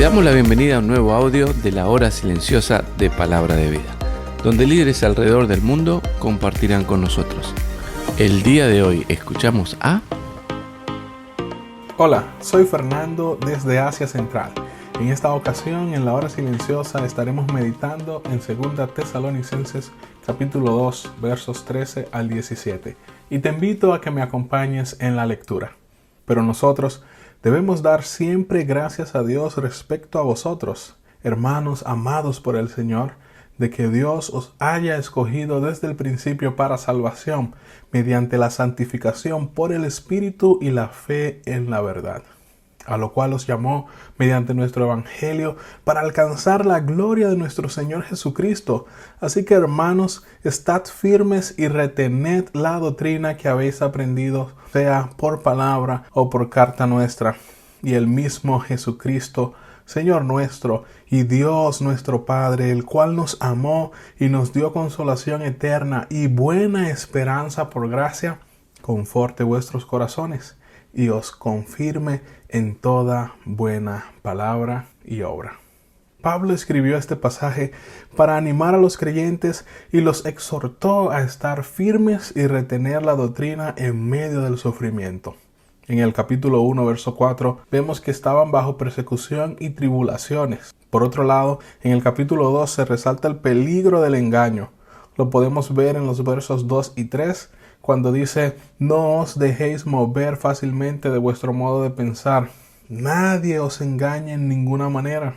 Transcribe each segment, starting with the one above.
Te damos la bienvenida a un nuevo audio de la hora silenciosa de Palabra de Vida, donde líderes alrededor del mundo compartirán con nosotros. El día de hoy escuchamos a... Hola, soy Fernando desde Asia Central. En esta ocasión, en la hora silenciosa, estaremos meditando en 2 Tesalonicenses capítulo 2, versos 13 al 17. Y te invito a que me acompañes en la lectura. Pero nosotros debemos dar siempre gracias a Dios respecto a vosotros, hermanos amados por el Señor, de que Dios os haya escogido desde el principio para salvación, mediante la santificación por el Espíritu y la fe en la verdad, a lo cual os llamó mediante nuestro Evangelio para alcanzar la gloria de nuestro Señor Jesucristo. Así que, hermanos, estad firmes y retened la doctrina que habéis aprendido, sea por palabra o por carta nuestra. Y el mismo Jesucristo, Señor nuestro y Dios nuestro Padre, el cual nos amó y nos dio consolación eterna y buena esperanza por gracia, conforte vuestros corazones y os confirme en toda buena palabra y obra. Pablo escribió este pasaje para animar a los creyentes y los exhortó a estar firmes y retener la doctrina en medio del sufrimiento. En el capítulo 1, verso 4, vemos que estaban bajo persecución y tribulaciones. Por otro lado, en el capítulo 2 se resalta el peligro del engaño. Lo podemos ver en los versos 2 y 3, cuando dice: no os dejéis mover fácilmente de vuestro modo de pensar. Nadie os engañe en ninguna manera.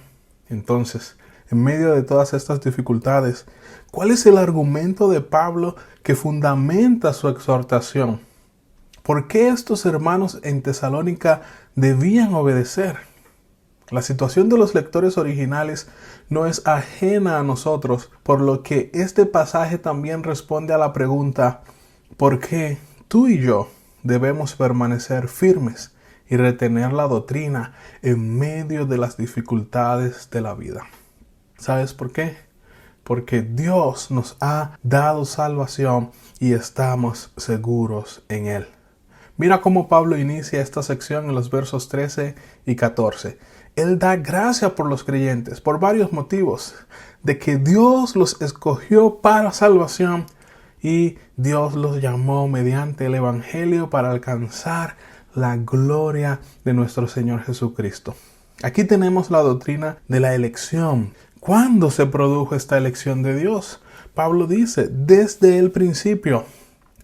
Entonces, en medio de todas estas dificultades, ¿cuál es el argumento de Pablo que fundamenta su exhortación? ¿Por qué estos hermanos en Tesalónica debían obedecer? La situación de los lectores originales no es ajena a nosotros, por lo que este pasaje también responde a la pregunta: ¿por qué tú y yo debemos permanecer firmes y retener la doctrina en medio de las dificultades de la vida? ¿Sabes por qué? Porque Dios nos ha dado salvación y estamos seguros en Él. Mira cómo Pablo inicia esta sección en los versos 13 y 14. Él da gracia por los creyentes por varios motivos, de que Dios los escogió para salvación y Dios los llamó mediante el Evangelio para alcanzar la gloria de nuestro Señor Jesucristo. Aquí tenemos la doctrina de la elección. ¿Cuándo se produjo esta elección de Dios? Pablo dice: desde el principio,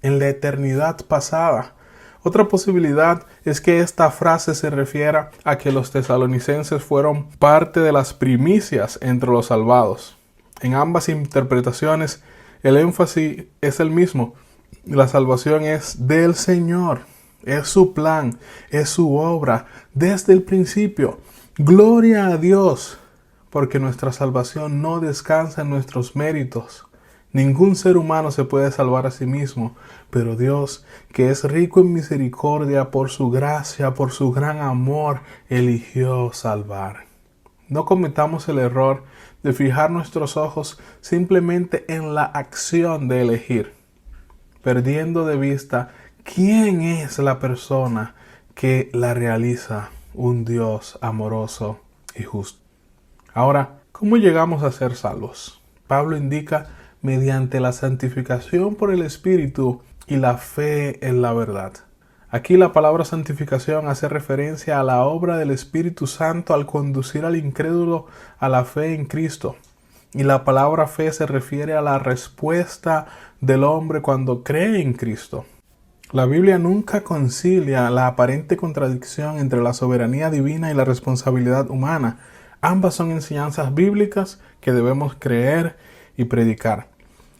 en la eternidad pasada. Otra posibilidad es que esta frase se refiera a que los tesalonicenses fueron parte de las primicias entre los salvados. En ambas interpretaciones, el énfasis es el mismo. La salvación es del Señor, es su plan, es su obra desde el principio. Gloria a Dios, porque nuestra salvación no descansa en nuestros méritos. Ningún ser humano se puede salvar a sí mismo, pero Dios, que es rico en misericordia, por su gracia, por su gran amor, eligió salvar. No cometamos el error de fijar nuestros ojos simplemente en la acción de elegir, perdiendo de vista quién es la persona que la realiza, un Dios amoroso y justo. Ahora, ¿cómo llegamos a ser salvos? Pablo indica: mediante la santificación por el Espíritu y la fe en la verdad. Aquí la palabra santificación hace referencia a la obra del Espíritu Santo al conducir al incrédulo a la fe en Cristo. Y la palabra fe se refiere a la respuesta del hombre cuando cree en Cristo. La Biblia nunca concilia la aparente contradicción entre la soberanía divina y la responsabilidad humana. Ambas son enseñanzas bíblicas que debemos creer y predicar.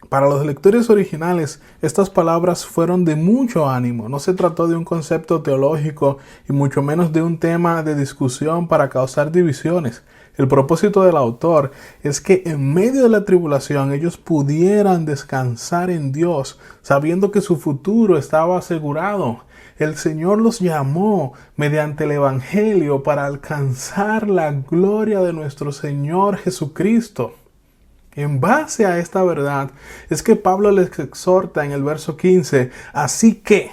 Para los lectores originales, estas palabras fueron de mucho ánimo. No se trató de un concepto teológico y mucho menos de un tema de discusión para causar divisiones. El propósito del autor es que en medio de la tribulación ellos pudieran descansar en Dios, sabiendo que su futuro estaba asegurado. El Señor los llamó mediante el Evangelio para alcanzar la gloria de nuestro Señor Jesucristo. En base a esta verdad es que Pablo les exhorta en el verso 15: así que,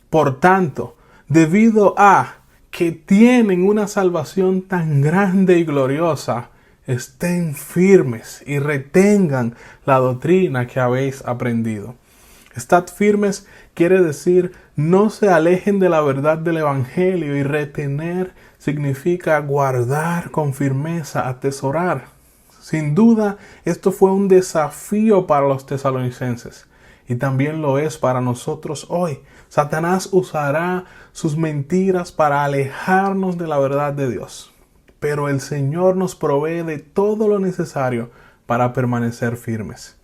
por tanto, debido a que tienen una salvación tan grande y gloriosa, estén firmes y retengan la doctrina que habéis aprendido. Estad firmes quiere decir no se alejen de la verdad del Evangelio, y retener significa guardar con firmeza, atesorar. Sin duda, esto fue un desafío para los tesalonicenses y también lo es para nosotros hoy. Satanás usará sus mentiras para alejarnos de la verdad de Dios, pero el Señor nos provee de todo lo necesario para permanecer firmes.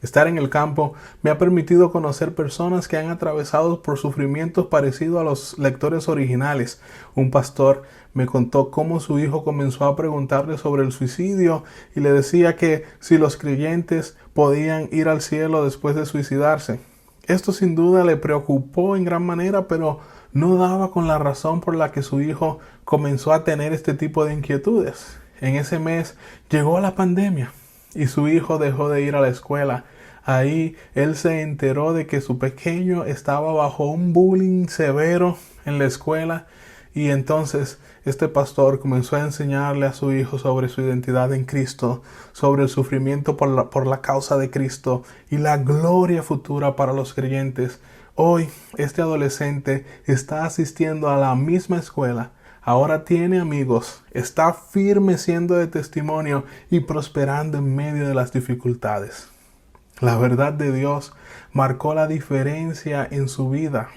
Estar en el campo me ha permitido conocer personas que han atravesado por sufrimientos parecidos a los lectores originales. Un pastor me contó cómo su hijo comenzó a preguntarle sobre el suicidio y le decía que si los creyentes podían ir al cielo después de suicidarse. Esto sin duda le preocupó en gran manera, pero no daba con la razón por la que su hijo comenzó a tener este tipo de inquietudes. En ese mes llegó la pandemia y su hijo dejó de ir a la escuela. Ahí él se enteró de que su pequeño estaba bajo un bullying severo en la escuela, y entonces este pastor comenzó a enseñarle a su hijo sobre su identidad en Cristo, sobre el sufrimiento por la causa de Cristo y la gloria futura para los creyentes. Hoy este adolescente está asistiendo a la misma escuela. Ahora tiene amigos, está firme siendo de testimonio y prosperando en medio de las dificultades. La verdad de Dios marcó la diferencia en su vida.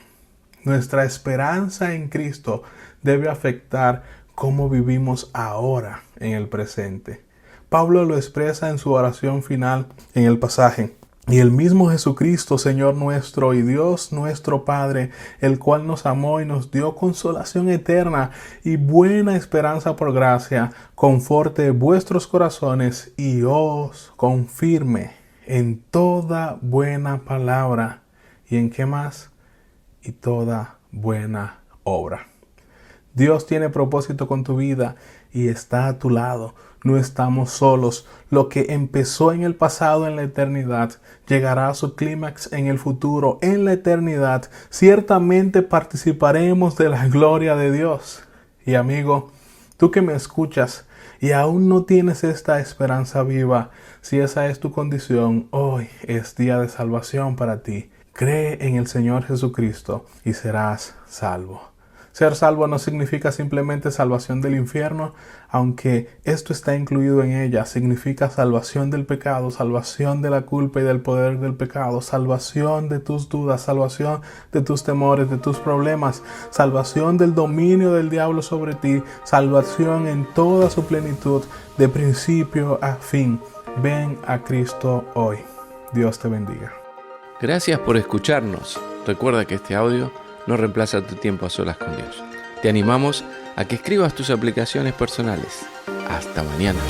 Nuestra esperanza en Cristo debe afectar cómo vivimos ahora en el presente. Pablo lo expresa en su oración final en el pasaje. Y el mismo Jesucristo, Señor nuestro y Dios nuestro Padre, el cual nos amó y nos dio consolación eterna y buena esperanza por gracia, conforte vuestros corazones y os confirme en toda buena palabra. ¿Y en qué más? Y toda buena obra. Dios tiene propósito con tu vida y está a tu lado. No estamos solos. Lo que empezó en el pasado, en la eternidad, llegará a su clímax en el futuro, en la eternidad. Ciertamente participaremos de la gloria de Dios. Y amigo, tú que me escuchas y aún no tienes esta esperanza viva, si esa es tu condición, hoy es día de salvación para ti. Cree en el Señor Jesucristo y serás salvo. Ser salvo no significa simplemente salvación del infierno, aunque esto está incluido en ella. Significa salvación del pecado, salvación de la culpa y del poder del pecado, salvación de tus dudas, salvación de tus temores, de tus problemas, salvación del dominio del diablo sobre ti, salvación en toda su plenitud, de principio a fin. Ven a Cristo hoy. Dios te bendiga. Gracias por escucharnos. Recuerda que este audio no reemplaza tu tiempo a solas con Dios. Te animamos a que escribas tus aplicaciones personales. Hasta mañana.